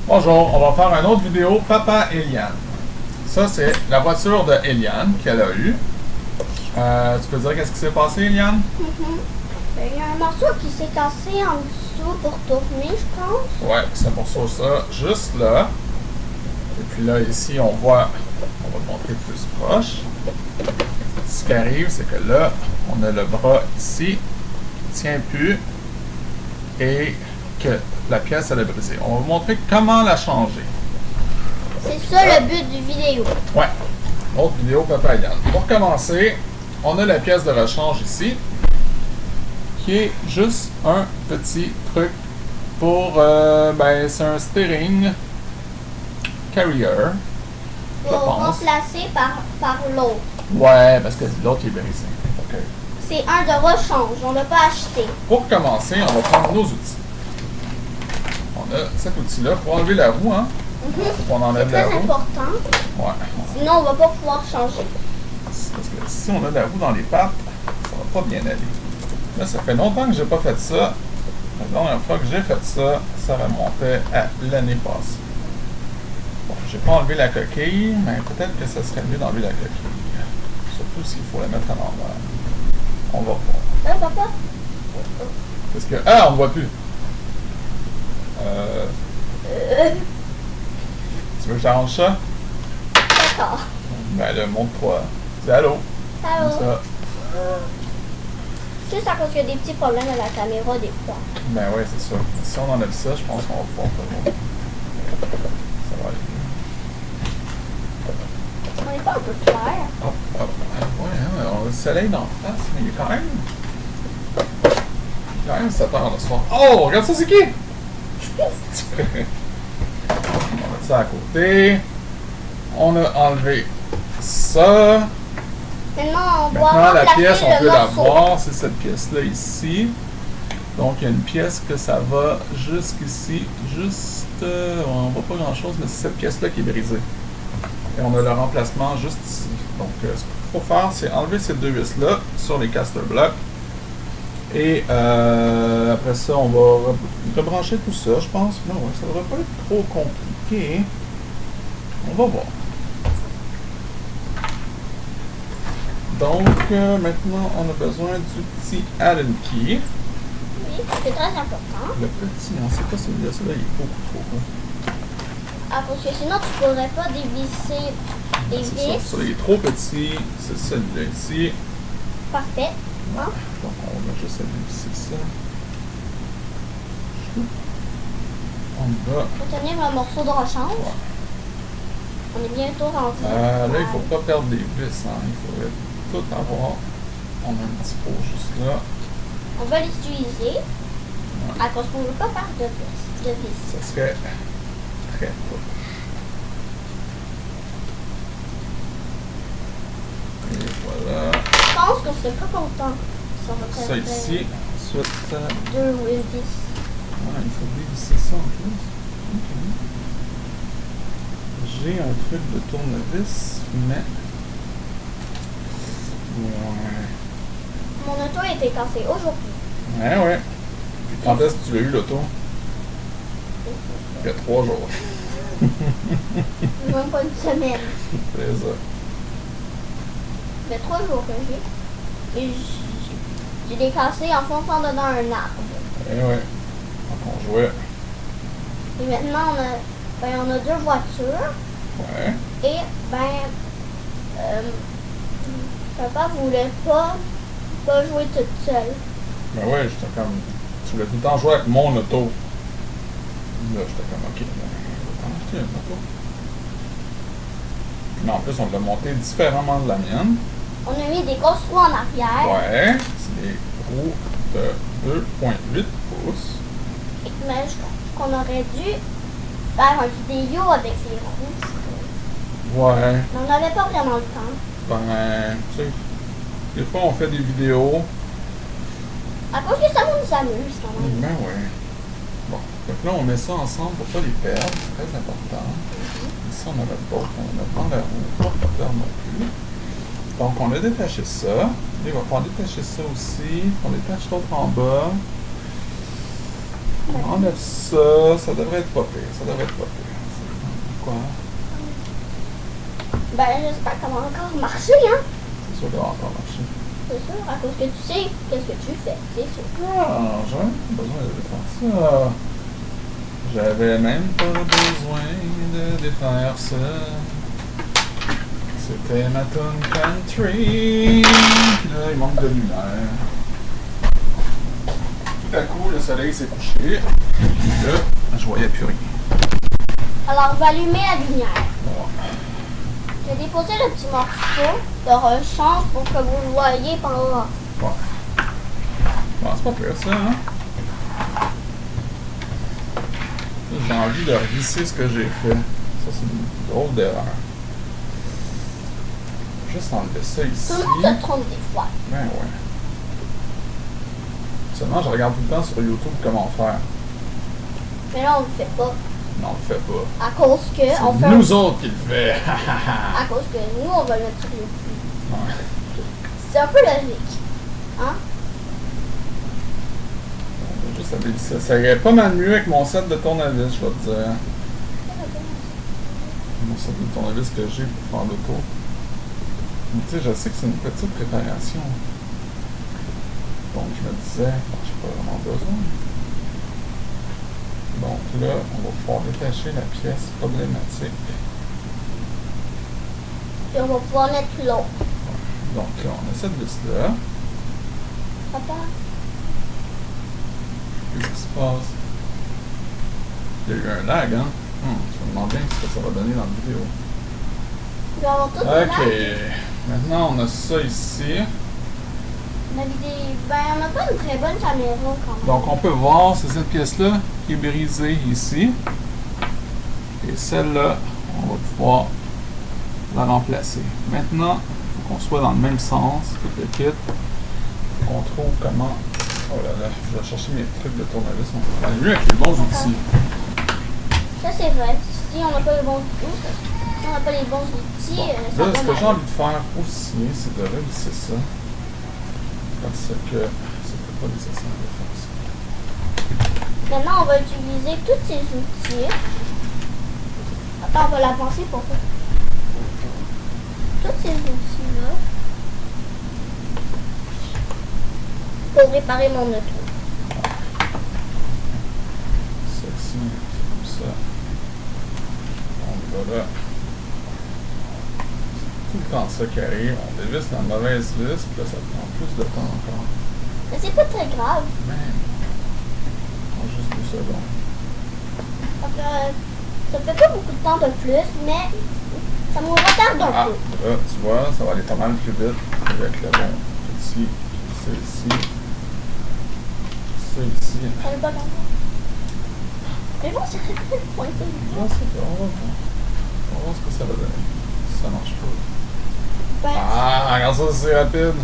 Bonjour, on va faire une autre vidéo Papa Eliane. Ça, c'est la voiture de Eliane qu'elle a eue. Tu peux dire qu'est-ce qui s'est passé, Eliane? Il y a un morceau qui s'est cassé en dessous pour tourner, je pense. Ouais, c'est pour ça, juste là. Et puis là, ici, on voit, on va le montrer plus proche. Ce qui arrive, c'est que là, on a le bras ici, qui tient plus, et que la pièce, elle est brisée. On va vous montrer comment la changer. C'est ça le but du vidéo. Ouais, autre vidéo Papa Eliane. Pour commencer, on a la pièce de rechange ici, qui est juste un petit truc pour, c'est un steering carrier, je Pour pense. remplacer par l'autre. Ouais, parce que l'autre est brisé. Okay. C'est un de rechange, on l'a pas acheté. Pour commencer, on va prendre nos outils. On a cet outil-là pour enlever la roue, hein? On enlève C'est la très roue. important. Ouais. Sinon, on va pas pouvoir changer. Parce que si on a la roue dans les pattes, ça va pas bien aller. Là, ça fait longtemps que j'ai pas fait ça. La dernière fois que j'ai fait ça, ça remontait à l'année passée. Bon, j'ai pas enlevé la coquille, mais peut-être que ça serait mieux d'enlever la coquille. Surtout s'il faut la mettre à l'envers. On va voir. Hein, papa? Parce que... Ah, on ne voit plus. Tu veux que j'arrange ça? D'accord. Ben là, montre-toi. Dis allô. Allô? Comme ça. Juste à cause qu'il y a des petits problèmes à la caméra des fois. Ben oui, c'est sûr. Si on enlève ça, je pense qu'on va pouvoir faire. Ça va aller mieux. On n'est pas un peu clair. Hop, hop. Ouais, hein, on a le soleil dans la face, mais il est quand même 7 heures le soir. Oh, regarde ça, c'est qui? On va mettre ça à côté. On a enlevé ça. Maintenant, on doit Maintenant, la remplacer pièce, on peut le la morceau. voir. C'est cette pièce-là ici. Donc, il y a une pièce que ça va jusqu'ici. Juste... on voit pas grand-chose, mais c'est cette pièce-là qui est brisée. Et on a le remplacement juste ici. Donc, ce qu'il faut faire, c'est enlever ces deux vis-là sur les caster blocks. Et après ça, on va rebrancher tout ça, je pense. Non, ouais, ça devrait pas être trop compliqué. On va voir. Donc, maintenant, on a besoin du petit Allen key. Oui, c'est très important. Le petit, on sait pas celui-là, celui-là, il est beaucoup trop gros. Ah, parce que sinon, tu pourrais pas dévisser des C'est ça, vis. ça, il est trop petit. C'est celui-là ici. Parfait. Hein? Donc, on va juste dévisser ça. On va... Faut tenir un morceau de rechange. Ouais. On est bientôt rendu. Là, il faut pas perdre des vis, hein. Il faudrait tout avoir. On a un petit pot juste là. On va l'utiliser. À cause qu'on ne veut pas faire de vis. Ça serait très proche. Et voilà. Je pense que c'est pas content. Si on va Ça faire ici. Ensuite, deux vis. il faut dévisser ça en plus. Ok. J'ai un truc de tournevis, mais... Ouais. Mon auto a été cassée aujourd'hui. Ouais. Puis quand est-ce que tu l'as eu, l'auto? Il y a 3 jours. Même pas une semaine. C'est ça. Ça fait 3 jours que j'ai. Et j'ai les cassés en fonçant dedans un arbre. Ouais. Donc on jouait. Et maintenant, on a deux voitures. Ouais. Et, papa voulait pas jouer toute seule. Ben ouais, j'étais comme... Tu voulais tout le temps jouer avec mon auto. Là, j'étais comme, ok, on va acheter une auto. Mais en plus, on l'a monté différemment de la mienne. On a mis des grosses roues en arrière. Ouais, c'est des roues de 2,8 pouces. Mais je pense qu'on aurait dû faire une vidéo avec ces roues. Ouais, Mais on n'avait pas vraiment le temps. tu sais, des fois on fait des vidéos. À cause que ça nous amuse quand même. Ben ouais. Bon, donc là on met ça ensemble pour pas les perdre, c'est très important. Ici on a notre boîte, on a dans la roue, pour pas perdre non plus. Donc on a détaché ça. Là, il va falloir détacher ça aussi. On détache l'autre en bas. On enlève ça. Ça devrait être pas pire. Ça devrait être pas pire. Quoi? Ben, j'espère que ça va encore marcher, hein? C'est sûr qu'elle va encore marcher. C'est sûr, à cause que tu sais qu'est-ce que tu fais, c'est sûr. Ah, j'avais pas besoin de défaire ça. J'avais même pas besoin de défaire ça. C'était ma tune country. Puis là, il manque de lumière. Tout à coup, le soleil s'est couché. Puis là, je voyais plus rien. Alors, on va allumer la lumière. Ouais. J'ai déposé le petit morceau de rechange pour que vous le voyez pendant. Ouais. Bon, c'est pas pire ça, hein? J'ai envie de revisser ce que j'ai fait. Ça, c'est une drôle d'erreur. Juste enlever ça ici. Tout le monde se trompe des fois. Ben ouais. Seulement, je regarde tout le temps sur YouTube comment faire. Mais là, on le fait pas. Non, on le fait pas. À cause que on fait. C'est nous autres qui le fait. À cause que nous, on va le mettre sur YouTube. Ouais. C'est un peu logique. Hein? On va juste stabiliser ça. Ça irait pas mal mieux avec mon set de tournevis, je vais te dire. Mon set de tournevis que j'ai pour faire l'auto. Mais tu sais, je sais que c'est une petite préparation. Donc, je me disais, j'ai pas vraiment besoin. Donc là, on va pouvoir détacher la pièce problématique. Puis on va pouvoir mettre l'autre. Donc là, on a cette vis-là. Papa? Qu'est-ce qui se passe? Il y a eu un lag, hein? Je me demande bien ce que ça va donner dans la vidéo. Puis on va tout Ok. mettre. Maintenant, on a ça ici. On n'a pas une très bonne caméra quand même. Donc, on peut voir, c'est cette pièce-là qui est brisée ici. Et celle-là, on va pouvoir la remplacer. Maintenant, il faut qu'on soit dans le même sens, tout le kit. Qu'on trouve comment... Oh là là, je vais chercher mes trucs de tournevis. On va mieux avec les bons outils. Ça, c'est vrai. Si on n'a pas les bons outils, si on n'a pas les bons outils, ça Là, va ce que mal. j'ai envie de faire aussi, c'est de revisser ça. Parce que c'était pas nécessaire de faire ça. Maintenant, on va utiliser tous ces outils. Attends, on va l'avancer pour ça. Tous ces outils-là. Pour réparer mon auto. Ceci, c'est comme ça. On va là. Tout le temps ça qui arrive. On dévisse la mauvaise vis, puis là, ça prend plus de temps encore. Mais c'est pas très grave. Mais, en juste 2 secondes. Parce que ça fait pas beaucoup de temps de plus, mais ça me retarde un Ah, peu. là, tu vois, ça va aller pas mal plus vite avec le bon petit, ça ici, ça ici. Ça veut pas grave. Mais bon, c'est très pointé. Je sais pas, on va voir. On va voir ce que ça va donner. Si ça marche pas. Ben, Ah, regarde ça, c'est rapide.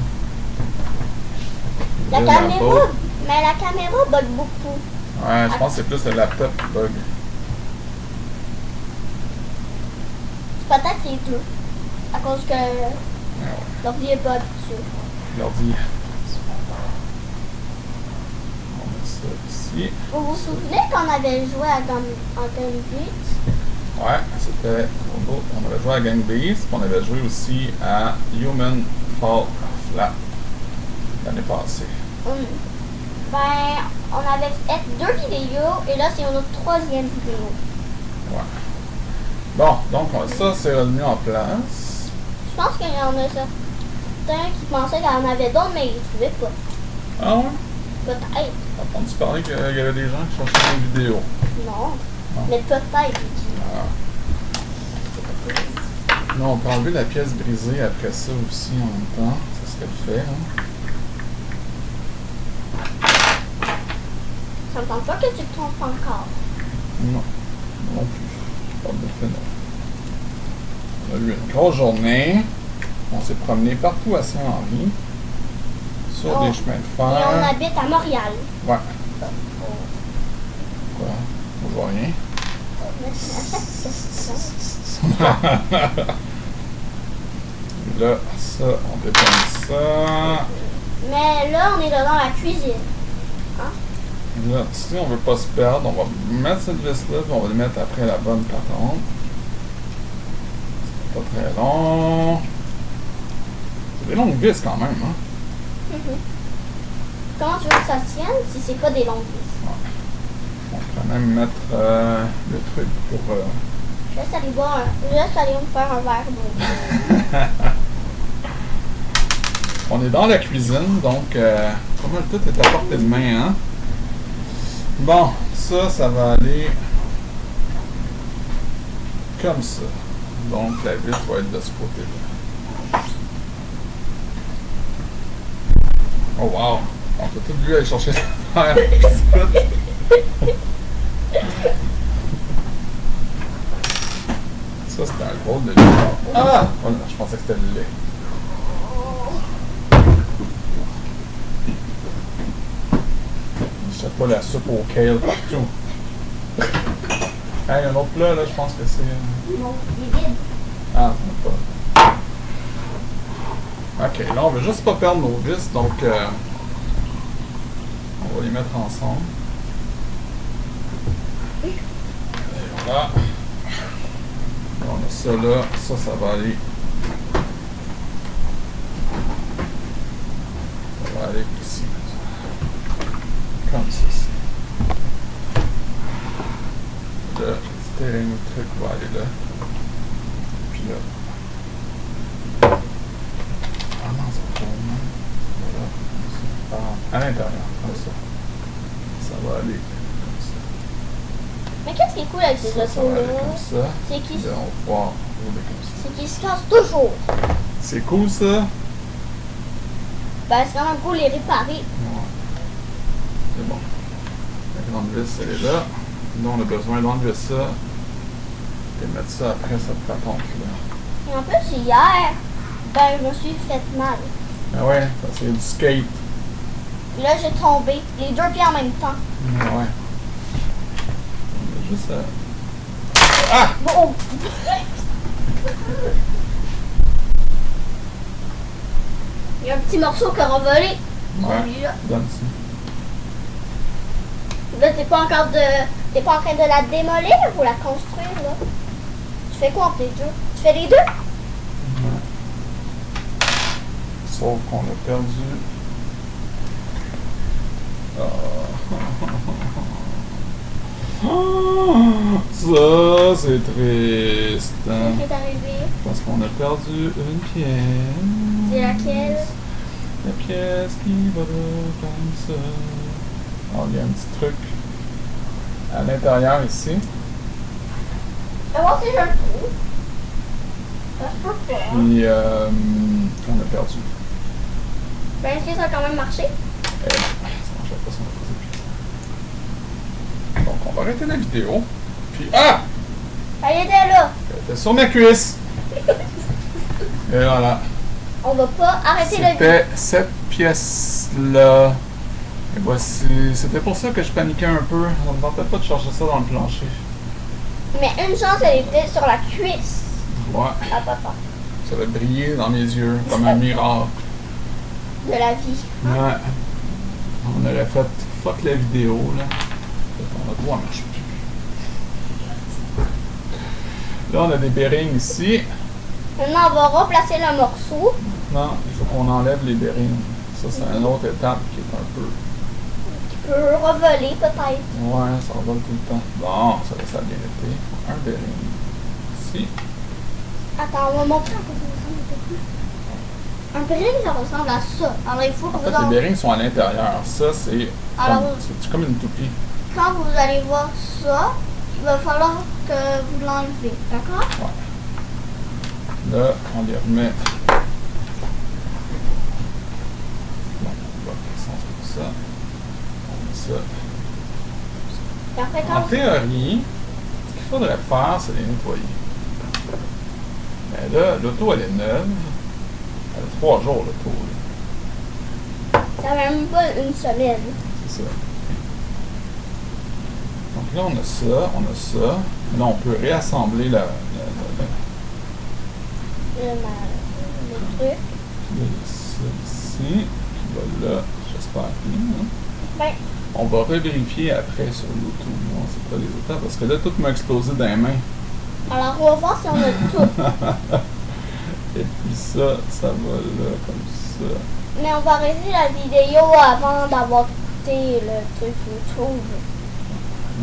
la Là, caméra, mais la caméra bug beaucoup. Ouais, je pense que c'est plus le laptop qui bug. C'est peut-être les deux. À cause que Ouais, l'ordi est pas habitué. l'ordi. On met ça ici. Vous vous souvenez qu'on avait joué à Gun Beat? Ouais, c'était. On avait joué à Gang Beast, puis on avait joué aussi à Human Fall Flat l'année passée. Ben, on avait fait 2 vidéos et là c'est notre 3e vidéo. Ouais. Bon, donc ça c'est revenu en place. Je pense qu'il y en a certains qui pensaient qu'il y en avait d'autres, mais ils ne trouvaient pas. Ah ouais? Peut-être. T'as entendu parler qu'il y avait des gens qui cherchaient une vidéo. Non. Non. Mais peut-être. Ah. Non, on peut enlever la pièce brisée après ça aussi en même temps. Ça serait le fait, hein? Ça me tente pas que tu te trompes encore. Non. Non plus. Pas de fait, non. On a eu une grosse journée. On s'est promené partout à Saint-Henri. Sur Oh. des chemins de Et on fer. habite à Montréal. Ouais. Quoi? On voit rien. Là, ça, on dépense ça. Mais là, on est dans la cuisine. Hein? Là, si on veut pas se perdre, on va mettre cette vis-là, puis on va le mettre après la bonne patente. C'est pas très long. C'est des longues vis quand même, hein? Comment tu veux que ça tienne si c'est pas des longues vis? On peut même mettre le truc pour... Je laisse aller boire je laisse aller me faire un verre d'eau. On est dans la cuisine, donc pas mal tout est à portée de main, hein? Bon, ça va aller comme ça. Donc la vis va être de ce côté-là. Oh wow! On peut tout lui aller chercher la terre. Ça, c'était un gros de lait. Ah! Oh non, je pensais que c'était le lait. Je sais pas la soupe au kale partout. Hey, un autre plat, là, je pense que c'est... Non, il est vide. Ah, on n'a pas. Ok, là, on veut juste pas perdre nos vis, donc on va les mettre ensemble. Et voilà. Là, on a ça là, ça va aller. Ça va aller ici. Comme ça. Là, le terrain, le truc va aller là. Puis là. Ah non, c'est pas bon. Voilà, comme ça. Ah, à l'intérieur, comme ça. Ça va aller comme ça. Mais qu'est-ce qui est cool avec ces Ça va autos-là? aller comme ça. C'est qu'ils Là, on va pouvoir rouler comme ça. c'est qu'ils se cassent toujours. C'est cool ça? Ben, c'est quand même cool les réparer. Ouais. C'est bon. La grande vis, elle est là. Nous, on a besoin d'enlever ça. Et mettre ça après cette patente-là. Et en plus, hier, ben, je me suis fait mal. Ah ouais, parce qu'il y a du skate. Et là, j'ai tombé. Les deux pieds en même temps. Ah ouais. On a juste à... Ah! Bon. Il y a un petit morceau qui a revolé. Ouais. Celui-là. Donne ça. Là, t'es pas encore t'es pas en train de la démolir ou la construire, là? Tu fais quoi entre les deux? Tu fais les deux? Ouais. Sauf qu'on a perdu. Ah. Ça, c'est triste. Qu'est-ce qui est arrivé? Parce qu'on a perdu une pièce. C'est laquelle? La pièce qui va là, comme ça. Alors, il y a un petit truc à l'intérieur ici. On va voir si je le trouve. Ça se peut pas. Puis, on a perdu. Ben, est-ce que ça a quand même marché? Ça marchait pas si on a posé plus. Donc, on va arrêter la vidéo. Puis, ah! Elle était là. Elle était sur ma cuisse. Et voilà. On va pas arrêter le vidéo. C'était cette pièce-là. Et voici. C'était pour ça que je paniquais un peu. On ne tentait pas de charger ça dans le plancher. Mais une chance, elle était sur la cuisse Ouais. à papa. Ça va briller dans mes yeux comme un miracle. De la vie. Ouais. On aurait fait fuck la vidéo, là. Notre doigt marche plus. Là, on a des bearings ici. Maintenant, on va remplacer le morceau. Non, il faut qu'on enlève les bearings. Ça, c'est une autre étape qui est un peu... Qui peut revoler, peut-être. Ouais, ça revole tout le temps. Bon, ça a bien été. Un bearing. Ici. Attends, on va montrer un peu plus. Un bearing, ça ressemble à ça. Alors, il faut que En vous fait, les bearings sont à l'intérieur. Ça, c'est Alors, comme une toupie. quand vous allez voir ça, il va falloir que vous l'enlevez. D'accord? Là, on les remet. Bon, on va faire ça. On met ça. Et après, En quand théorie, ce qu'il faudrait faire, c'est les nettoyer. Mais là, l'auto, elle est neuve. Elle a 3 jours, l'auto. ça fait même pas une semaine. C'est ça. Donc là, on a ça. Là, on peut réassembler Le truc. ça ici. Puis là, j'espère bien. Hein? Ben, On va revérifier après sur YouTube. Non, c'est pas les étapes parce que là, tout m'a explosé dans les mains. Alors, on va voir si on a tout. Et puis ça va là, comme ça. Mais on va arrêter la vidéo avant d'avoir écouté le truc YouTube.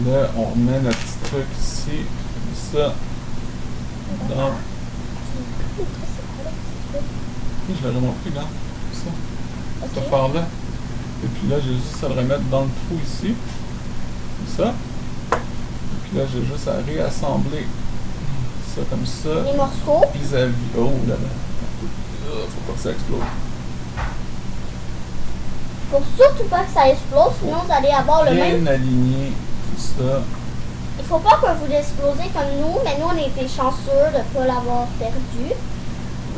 Là, on remet notre petit truc ici, comme ça. Dans... Je l'aurais montré, là. Comme ça. Cette affaire-là. Et puis là, j'ai juste à le remettre dans le trou ici. Comme ça. Et puis là, j'ai juste à réassembler ça comme ça. Les morceaux. Vis-à-vis. Oh là là. Faut pas que ça explose. Faut surtout pas que ça explose, sinon vous allez avoir le même. Bien aligné, tout ça. Il faut pas que vous explosez comme nous, mais nous on était chanceux de ne pas l'avoir perdu.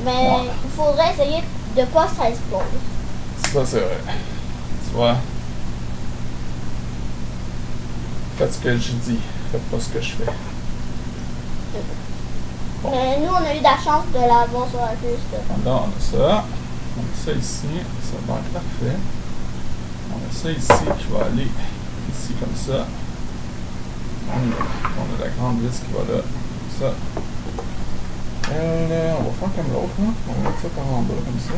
Mais il faudrait essayer de pas que ça explose. Ça, c'est vrai. Tu vois? Faites ce que je dis. Faites pas ce que je fais. Bon. Mais nous, on a eu de la chance de l'avoir sur la juste. Alors, on a ça. On a ça ici. Ça va être parfait. On a ça ici qui va aller ici comme ça. On a la grande vis qui va là. Comme ça. On va faire comme l'autre. Hein? On va mettre ça par en bas comme ça.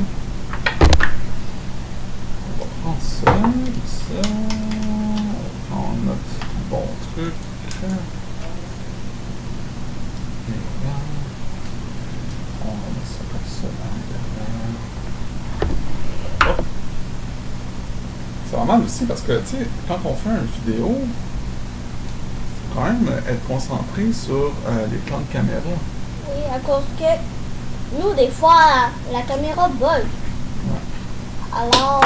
On va prendre ça, ça. On va prendre notre bon truc. Et là, on va mettre ça comme ça dans l'intérieur. C'est vraiment aussi parce que, tu sais, quand on fait une vidéo, il faut quand même être concentré sur les plans de caméra. Oui, à cause que nous, des fois, la caméra bug. Ouais. Alors,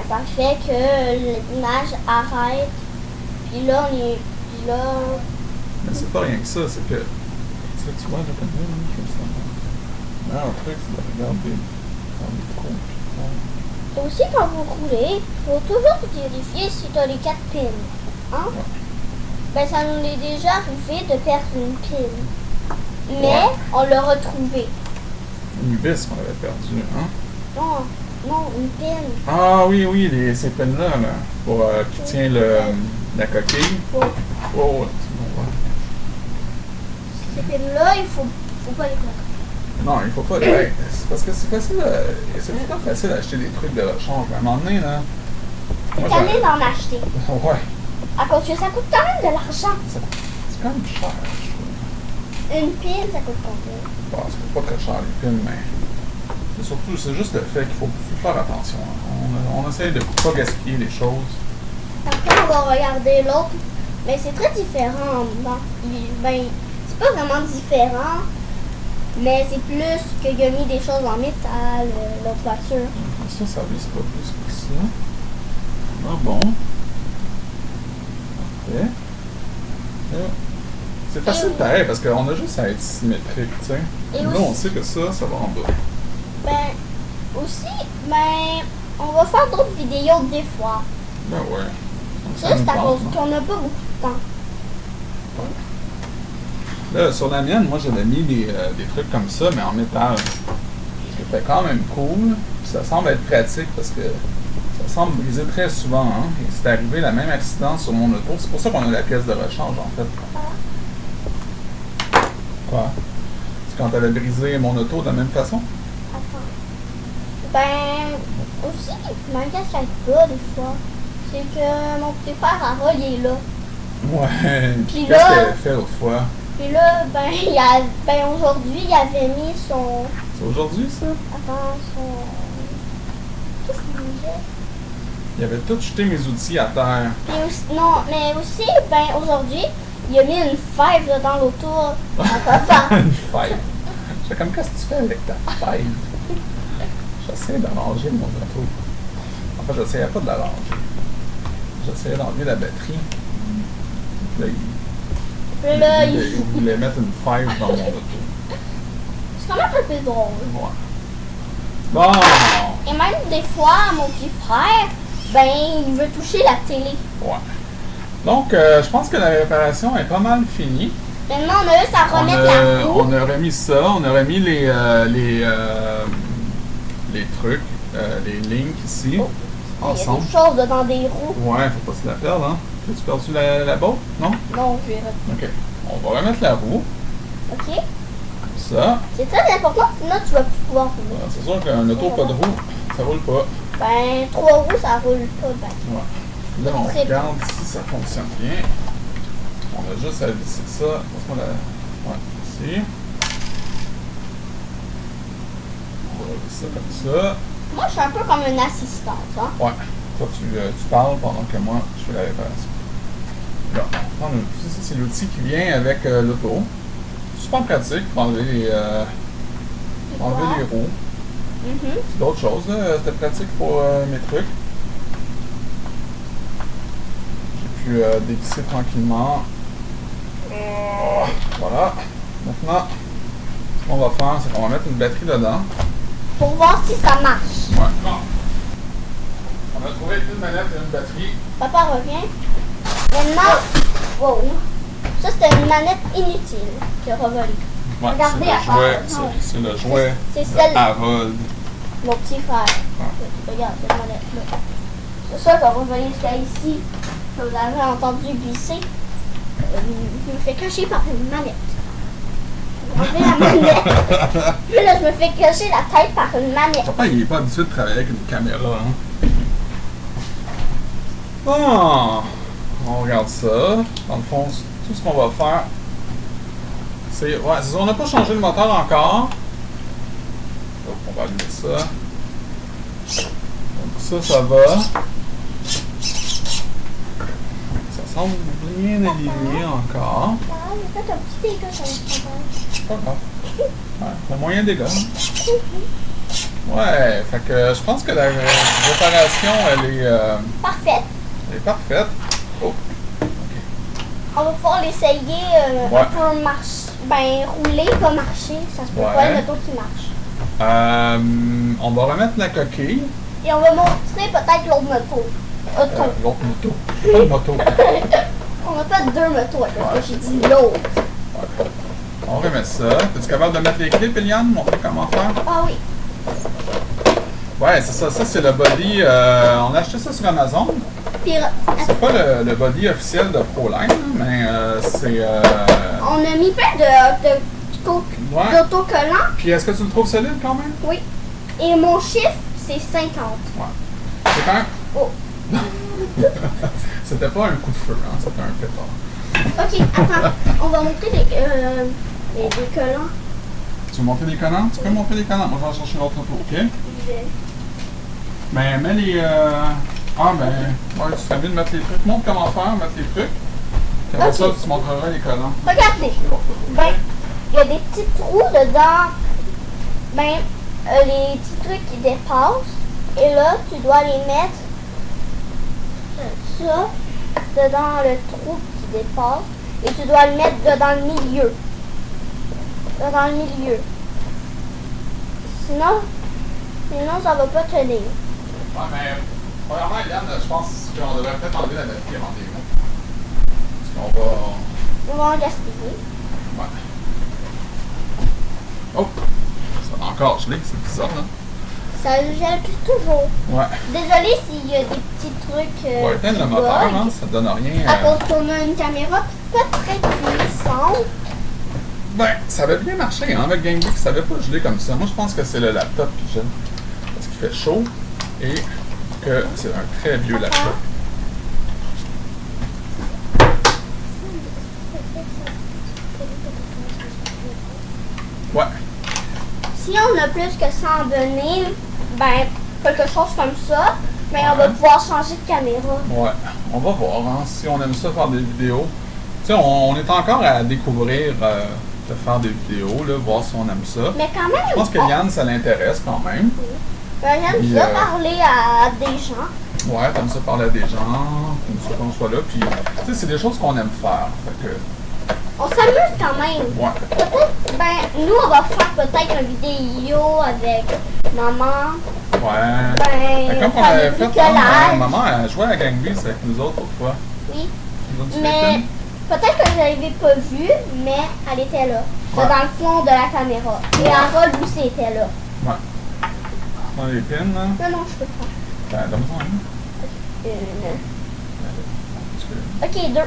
ça fait que l'image arrête. Puis là, on est. Puis là. Mais c'est pas rien que ça, c'est que. Tu vois, là, comme là, je fais ça. Là, un truc, c'est de regarder dans les trous. Et aussi, quand vous roulez, il faut toujours vérifier si tu as les 4 pins. Hein? Ouais. Ben, ça nous est déjà arrivé de perdre une pin. Mais on l'a retrouvé. Une vis qu'on avait perdue, hein? Non, non, une pin. Ah oui, oui, ces pins-là, là, pour qui tient la coquille. Faut, Oh, ouais, c'est bon, ouais. ces pins-là, il faut pas les mettre. Non, il faut pas. Ouais, c'est parce que c'est facile, c'est tout le temps facile d'acheter des trucs de rechange. Mais à un moment donné, là. C'est tanné d'en acheter. Ouais, À cause que ça coûte quand même de l'argent. c'est quand même cher, je trouve. Une pin, ça coûte combien? Bon, ça coûte pas très cher les pins, mais. C'est surtout, c'est juste le fait qu'il faut faire attention. On essaye de pas gaspiller les choses. Après, on va regarder l'autre. Mais c'est très différent. Bon, ben, c'est pas vraiment différent. Mais c'est plus qu'il a mis des choses en métal, l'autre voiture. Ça vise pas plus que ça. Ah bon. Parfait. C'est facile pareil parce qu'on a juste à être symétrique, tu sais. Et Là, aussi- on sait que ça va en bas. Ben, aussi, ben, on va faire d'autres vidéos des fois. Ben ouais. Donc, ça nous Juste à tente, cause non? qu'on n'a pas beaucoup de temps. Là, sur la mienne, moi, j'avais mis des trucs comme ça, mais en métal. C'était quand même cool. Puis ça semble être pratique parce que ça semble briser très souvent. Hein? Et c'est arrivé le même accident sur mon auto. C'est pour ça qu'on a la pièce de rechange, en fait. Quoi? C'est quand elle a brisé mon auto de la même façon? Attends. Ben, aussi, ma casse pas des fois. C'est que mon petit frère Harold, il est là. Ouais. Puis Qu'est-ce là- qu'elle avait fait l'autre fois? Puis là, ben, aujourd'hui, il avait mis son. C'est aujourd'hui, ça? Attends, son. Qu'est-ce qu'il disait? Il avait tout jeté mes outils à terre. Puis aussi, non, mais aussi, ben, aujourd'hui, il a mis une fève là, dans l'auto à papa. Une fève. J'étais comme, qu'est-ce que tu fais avec ta fève? J'essayais d'arranger mon auto. En fait, j'essayais pas de l'arranger. J'essayais d'enlever la batterie. Puis là, Puis là, il voulait mettre une fève dans mon auto. c'est quand même un peu drôle. Ouais. Bon! Et même des fois, mon petit frère, ben, il veut toucher la télé. Ouais. Donc, je pense que la réparation est pas mal finie. Maintenant, on a juste à remettre la roue. On a remis ça, on a remis les trucs, les links ici. Oh. Il y a ensemble. des choses dedans des roues. Ouais, faut pas se la perdre, hein. As-tu perdu la botte? Non? Non, je vais Ok. On va remettre la roue, OK. comme ça. C'est très important, sinon tu vas plus pouvoir rouler. C'est sûr qu'un auto pas de roue, ça roule pas. Ben, 3 roues, ça roule pas bien. Ouais. Là, on Très regarde si ça fonctionne bien. On a juste à visser ça. Parce qu'on a... Ouais, ici. On va visser ça comme ça. Moi, je suis un peu comme une assistante, hein. Ouais. Toi, tu parles pendant que moi, je fais la réparation. Là, on va prendre un outil. Ça, c'est l'outil qui vient avec l'auto. Super pratique pour enlever les roues. C'est d'autres choses, là. C'était pratique pour mes trucs. J'ai pu dévisser tranquillement. Voilà. Maintenant, ce qu'on va faire, c'est qu'on va mettre une batterie dedans. Pour voir si ça marche. Ouais. Bon. On a trouvé une manette et une batterie. Papa revient. Maintenant, wow. Ça, c'était une manette inutile qui est revolée. Ouais, Regardez à part. c'est le jouet C'est de celle- Harold. Mon petit frère. Regarde, cette manette-là. C'est ça qu'on va voler jusqu'à ici. Que vous avez entendu glisser. Je me fais cacher par une manette. Je vais enlever la manette. Puis là, je me fais cacher la tête par une manette. Papa, il est pas habitué de travailler avec une caméra, hein. Bon, on regarde ça. Dans le fond, tout ce qu'on va faire, c'est... Ouais, c'est ça, on n'a pas changé le moteur encore. Donc, on va allumer ça. Donc ça va. Ça semble bien aligné encore. Ah, j'ai fait un petit dégât sur le travail. C'est pas grave. Ouais, c'est un moyen dégât. Ouais, fait que je pense que la réparation, Parfait. elle est parfaite. Oh, On va pouvoir l'essayer Ouais. un peu rouler, pas marcher. Ça se peut Ouais. pas, une auto qui marche. on va remettre la coquille. Et on va montrer peut-être l'autre moto. L'autre moto. Pas de moto. On n'a pas deux motos, parce que j'ai dit l'autre. On remet ça. Es-tu capable de mettre les clips, Eliane? Montrer comment faire? Ah oui. Ouais, c'est ça. Ça, c'est le body. On a acheté ça sur Amazon. Puis, C'est pas le body officiel de ProLine, mais c'est... on a mis plein Ouais. d'autocollants. Puis est-ce que tu le trouves solide quand même? Oui. Et mon chiffre, c'est 50. Ouais. C'est quand même... Oh. C'était pas un coup de feu, hein, c'était un pétard. Ok, attends. On va montrer les collants. Tu veux monter des collants? Tu peux monter des collants. Moi, je vais chercher l'autre auto, OK? Ben, mets les... Ah, ben... Ouais, tu serais mieux de mettre les trucs. Montre comment faire, mettre les trucs. Puis après Ok. ça, tu montreras les collants. Regardez. Ben, il y a des petits trous dedans. Ben, les petits trucs qui dépassent. Et là, tu dois les mettre ça dedans le trou qui dépasse. Et tu dois le mettre dans le milieu. Dans le milieu. Sinon ça va pas tenir. Ouais, mais... Premièrement, Yann, je pense qu'on devrait peut-être enlever la batterie avant de les mettre. Parce qu'on va... On va en gaspiller. Ouais. Oh! Ça a encore gelé, c'est bizarre, là. Ça gèle toujours. Ouais. Désolée s'il y a des petits trucs. On va éteindre le moteur, hein, ça donne rien. À cause qu'on a une caméra pas très puissante. Ben, ça avait bien marché, hein, avec GameGeek, ça avait pas gelé comme ça. Moi, je pense que c'est le laptop qui gèle. Parce qu'il fait chaud et que c'est un très vieux laptop. Ouais. Si on a plus que 100 abonnés, ben, quelque chose comme ça, ben, on va pouvoir changer de caméra. Ouais, on va voir hein, si on aime ça faire des vidéos. Tu sais, on est encore à découvrir de faire des vidéos, là, voir si on aime ça. Mais quand même, Je pense que Yann, ça l'intéresse quand même. ben, j'aime Puis, ça parler à des gens. Ouais, t'aimes ça parler à des gens, t'aimes ça qu'on soit là, puis tu sais, c'est des choses qu'on aime faire. Fait que, On s'amuse quand même. ouais. Peut-être, ben, nous, on va faire peut-être une vidéo avec maman. Ouais. Ben, Comme on faire avait des fait, bricolages. hein, maman a joué à Gang Beasts avec nous autres autrefois. Oui. Nous autres, tu Mais l'étais? peut-être que je l'avais pas vue, mais elle était là. Ouais. Dans le fond de la caméra. Et Ouais. Harold aussi était là. Ouais. Dans les pins, là. Non, je peux pas. Ben, donne-moi un. Une. Parce que Ok, deux.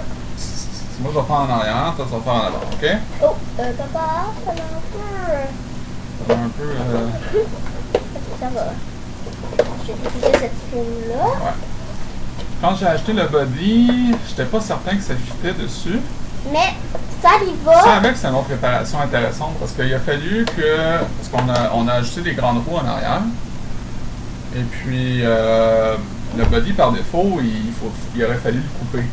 moi, je vais faire en arrière, toi, tu vas faire en avant, ok? Oh, papa, ça va un peu. Ça va un peu. Ça va. Je vais utiliser cette film-là. Ouais. Quand j'ai acheté le body, j'étais pas certain que ça fitait dessus. Mais ça y Ça va. avec, c'est une autre réparation intéressante parce qu'il a fallu que. Parce qu'on a ajouté des grandes roues en arrière. Et puis, le body par défaut, il aurait fallu le couper.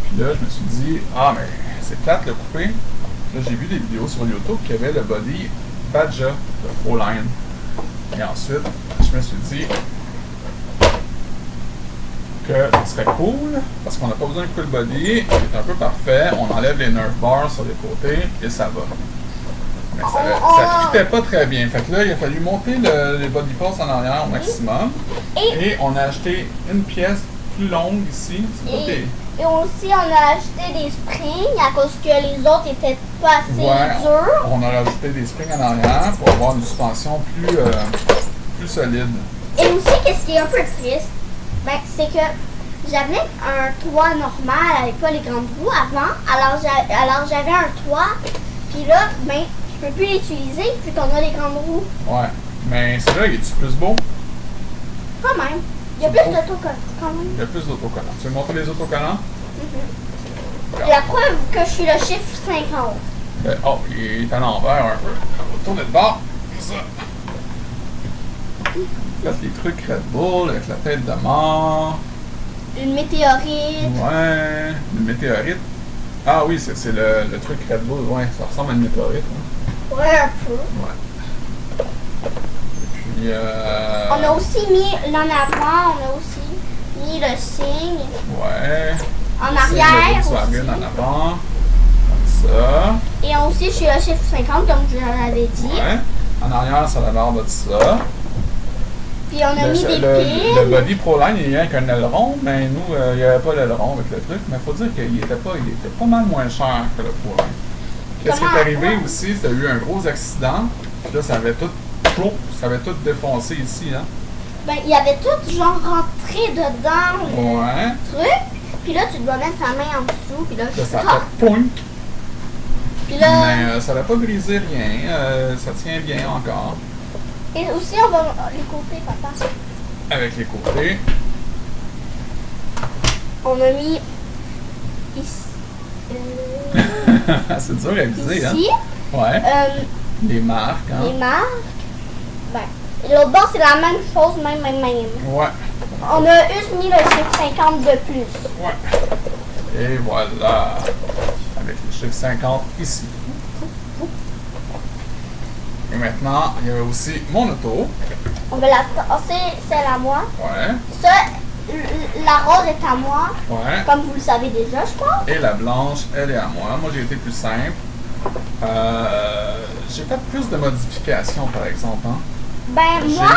Puis là, je me suis dit, ah, mais c'est plate le couper. Là, j'ai vu des vidéos sur YouTube qui avaient le body Badja de Proline. Et ensuite, je me suis dit que ce serait cool parce qu'on n'a pas besoin de couper le body. Il est un peu parfait. On enlève les nerf bars sur les côtés et ça va. Mais ça fitait pas très bien. Fait que là, il a fallu monter les body parts en arrière au maximum. Et on a acheté une pièce plus longue ici. C'est pas des... Et aussi, on a acheté des springs à cause que les autres étaient pas assez durs. On a rajouté des springs en arrière pour avoir une suspension plus solide. Et aussi, qu'est-ce qui est un peu triste, ben, c'est que j'avais un toit normal avec pas les grandes roues avant. Alors j'avais un toit, puis là, ben, je peux plus l'utiliser vu qu'on a les grandes roues. Ouais. Mais celui-là, il est-tu plus beau? Quand même. Il y a plus d'autocollants, quand même. Il y a plus d'autocollants. Tu veux montrer les autocollants? La preuve que je suis le chiffre 50. Ben, oh, il est à l'envers un peu. On va tourner de bord. Ça. Là, les trucs Red Bull avec la tête de mort. Une météorite. Ouais, une météorite. Ah oui, c'est le truc Red Bull. Ouais, ça ressemble à une météorite. Hein. Ouais, un peu. Ouais. Et puis, On a aussi mis l'en avant, on a aussi mis le signe. Ouais. En arrière aussi. aussi. En avant. Comme ça. Et aussi, je suis le chiffre 50, comme je l'avais dit. Ouais. En arrière, ça a l'air de ça. Puis on a mis des le piles. body Proline, il y a avec un aileron, mais nous, il n'y avait pas l'aileron avec le truc. Mais il faut dire qu'il était pas mal moins cher que le Proline. Qu'est-ce qui est arrivé aussi, c'est qu'il y a eu un gros accident. Puis là, ça avait tout défoncé ici. Hein. Ben, il y avait tout genre rentré dedans le Ouais. truc. Puis là, tu dois mettre ta main en dessous. Puis là, Là, ça a fait poink. Puis là, Mais ça n'a pas brisé rien. Ça tient bien encore. et aussi, on va les côtés, papa. Avec les côtés. On a mis ici. C'est dur à viser, hein? Ici. Ouais. Les marques, hein? Les marques. Ben, et l'autre bord, c'est la même chose, même. Ouais. On a juste mis le chiffre 50 de plus. Ouais. Et voilà. Avec le chiffre 50 ici. Et maintenant, il y avait aussi mon auto. On va la passer, celle à moi. Ouais. Ça, la rose est à moi, Ouais. comme vous le savez déjà, je pense. Et la blanche, elle est à moi. Moi, j'ai été plus simple. J'ai fait plus de modifications, par exemple. Hein. Ben, moi,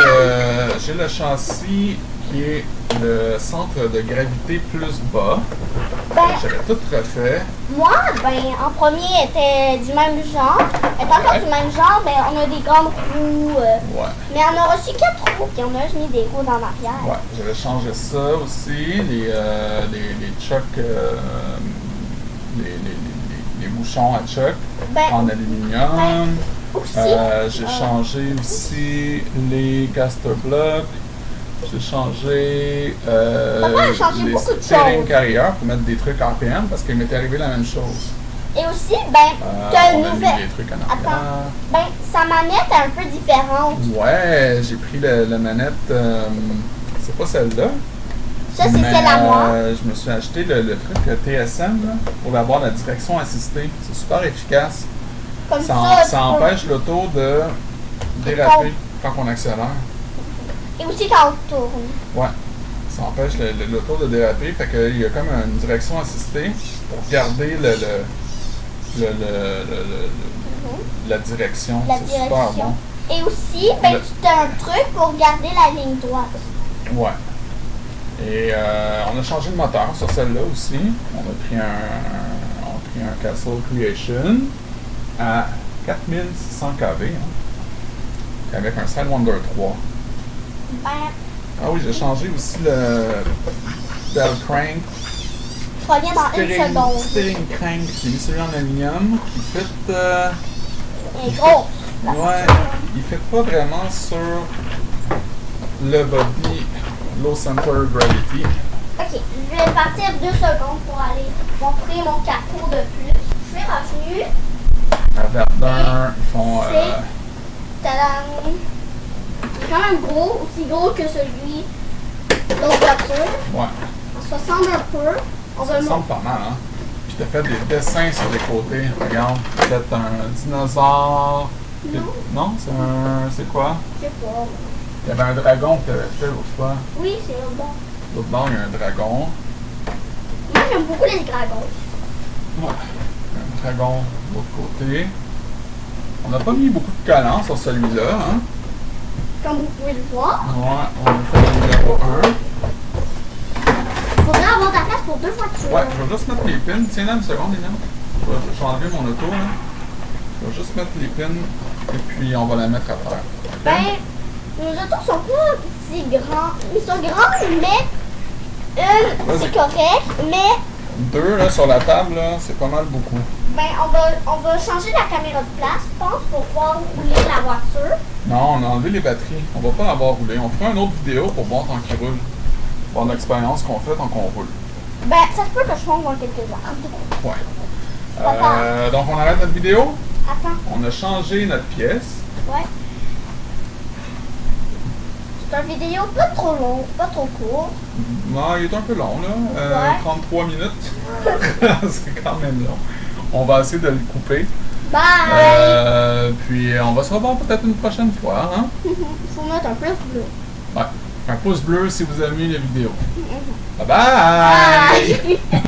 J'ai le châssis qui est le centre de gravité plus bas. ben, J'avais tout refait. moi, ben, en premier, était du même genre. Elle est encore Ouais. du même genre, mais on a des grandes roues. Ouais. Mais on a aussi 4 roues, puis on a juste mis des roues dans l'arrière. Ouais, j'avais changé ça aussi, les chocs, les bouchons à choc Ben, en aluminium. aussi, J'ai changé aussi les caster blocks. J'ai changé Papa a changé les beaucoup de steering choses. carriers pour mettre des trucs RPM parce qu'il m'était arrivé la même chose. et aussi, ben, t'as une On a mis nouvelle. des trucs en Attends. arrière. Ben, sa manette est un peu différente. Ouais, j'ai pris la manette, c'est pas celle-là. Ça, c'est Mais, celle à moi. je me suis acheté le truc TSM là, pour avoir la direction assistée. C'est super efficace. Comme Ça, ça, ça tu peux- empêche l'auto de déraper quand on accélère. Et aussi quand on tourne. Ouais. Ça empêche l'auto de déraper. Fait qu'il y a comme une direction assistée pour garder la direction. La C'est super direction. bon. Et aussi, ben, Le- tu as un truc pour garder la ligne droite. Ouais. Et on a changé le moteur sur celle-là aussi. On a pris un Castle Creation à 4600 kV hein, avec un Sidewinder 3. Ben, Ah oui, j'ai changé aussi le bell crank. Je reviens dans une seconde. Steering crank. J'ai mis celui en aluminium qui fit. Elle est grosse. La Ouais, voiture. il fit pas vraiment sur le body low center gravity. Ok, je vais partir 2 secondes pour aller montrer mon capot de plus. Je suis revenu. À Verdun, ils font. Tadam! Il est quand même gros, aussi gros que celui de l'autre voiture. Ouais, Ça ressemble un peu. On va ça le ressemble pas mal, hein. Puis t'as fait des dessins sur les côtés. Regarde, t'as fait un dinosaure. Non. Non, c'est quoi? Je sais pas. Il y avait un dragon que t'avais fait l'autre fois. Oui, c'est un bon. L'autre bord, il y a un dragon. Moi, j'aime beaucoup les dragons. Ouais. Un dragon de l'autre côté. On n'a pas mis beaucoup de collants sur celui-là, hein? Comme vous pouvez le voir. Ouais, on a fait le numéro 1. Il faudrait avoir de la place pour 2 voitures. Ouais, je vais juste mettre les pins. Tiens là une seconde, Lina. Je vais enlever mon auto, là. Je vais juste mettre les pins et puis on va la mettre à terre. Ben, nos autos sont pas si grands. Ils sont grands, mais une, Vas-y. c'est correct, mais 2 là sur la table, là, c'est pas mal beaucoup. ben, on va changer la caméra de place, je pense, pour pouvoir rouler la voiture. Non, on a enlevé les batteries. On va pas l'avoir roulé. On fera une autre vidéo pour voir tant qu'il roule. Voir l'expérience qu'on fait tant qu'on roule. Ben, ça se peut que je fonde dans quelques heures. Ouais. Donc on arrête notre vidéo. Attends, On a changé notre pièce. ouais. C'est une vidéo pas trop longue, pas trop court. Non, il est un peu long, là. Ouais. 33 minutes. C'est quand même long. On va essayer de le couper. Bye! Puis on va se revoir peut-être une prochaine fois. Hein? Faut mettre un plus bleu. Ouais. Un pouce bleu si vous avez aimé la vidéo. Bye bye! Bye!